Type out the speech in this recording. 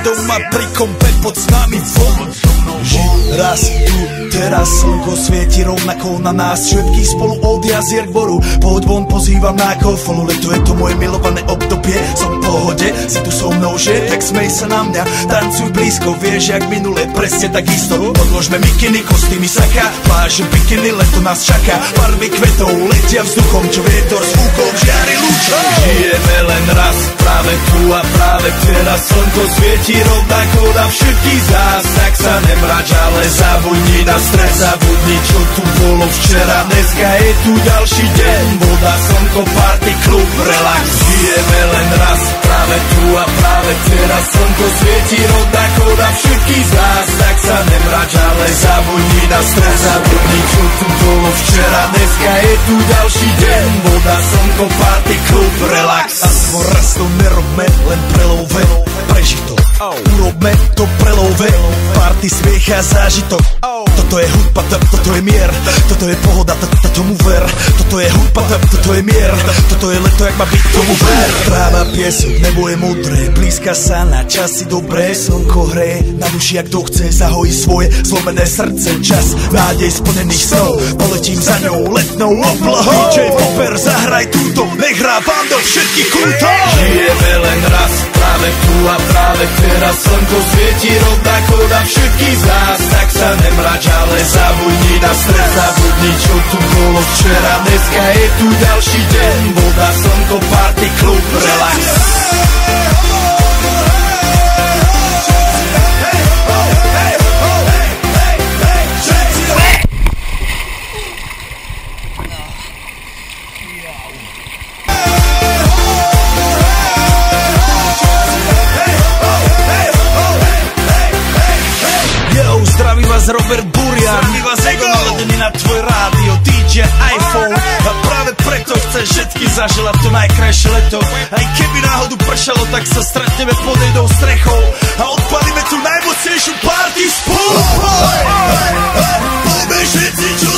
Doma pri kompe pod s nami von. Raz tu, teraz slnko svieti rovnako na nás. Všetky spolu od jazier k boru. Pohoď von, pozývam na kofolu. Leto je to moje milované obdobie. Som v pohode, si tu so mnou, že? Tak smej sa na mňa, tancuj blízko. Vieš, jak minule, presne tak isto. Odložme mikiny, kostýmy saka, pláže, bikiny, leto nás čaká. Farby kvetov letia vzduchom, čo vietor s fúkom žiari lúčom. Žijeme len raz, práve tu a práve teraz. Slnko svieti rovnako na všetkých z nás. Tak sa nemrač, ale zabudni na stres. Zabudni, čo tu bolo včera. Dneska je tu ďalší deň. Voda, slnko, party, klub, relax. Žijeme len raz, práve tu a práve teraz. Slnko svieti rovnako na všetkých z nás. Tak sa nemrač, ale zabudni na stres. Zabudni, čo tu bolo včera. Dneska je tu ďalší deň. Voda, slnko, party, klub, relax. Aspoň raz to nerobme, len prelove. Prežito, urobme to prelove. Party, smiech a zážitok. Toto je hudba, toto je mier. Toto je pohoda, tomu ver. Toto je hudba, toto je mier. Toto je leto, jak má byť, tomu ver. Tráva, piesok, nebo je modré. Blízka sa na časy dobré. Slnko hreje na duši, jak to chce. Zahojí svoje zlomené srdce. Čas nádej splnených snov. Poletím za ňou letnou oblohou. DJ Popper, zahraj túto. Nech hrá vám do všetkých kútov. Žijeme len raz, práve tu a práve teraz. Slnko svieti rovnako na všetkých z nás. Tak sa nemrač, ale zabudni na stres. Zabudni, čo tu bolo včera. Dneska je tu ďalší deň. Voda, slnko, party, klub, relax. Robert Burian, Ego naladený na tvoj rádio, DJ iPhone. A práve preto chceš všetky zaželať to najkrajšie leto. Aj keby náhodu pršalo, tak sa stretneme pod jednou strechou a odpalíme tú najmocnejšiu party spolu. Poďme všetci, čo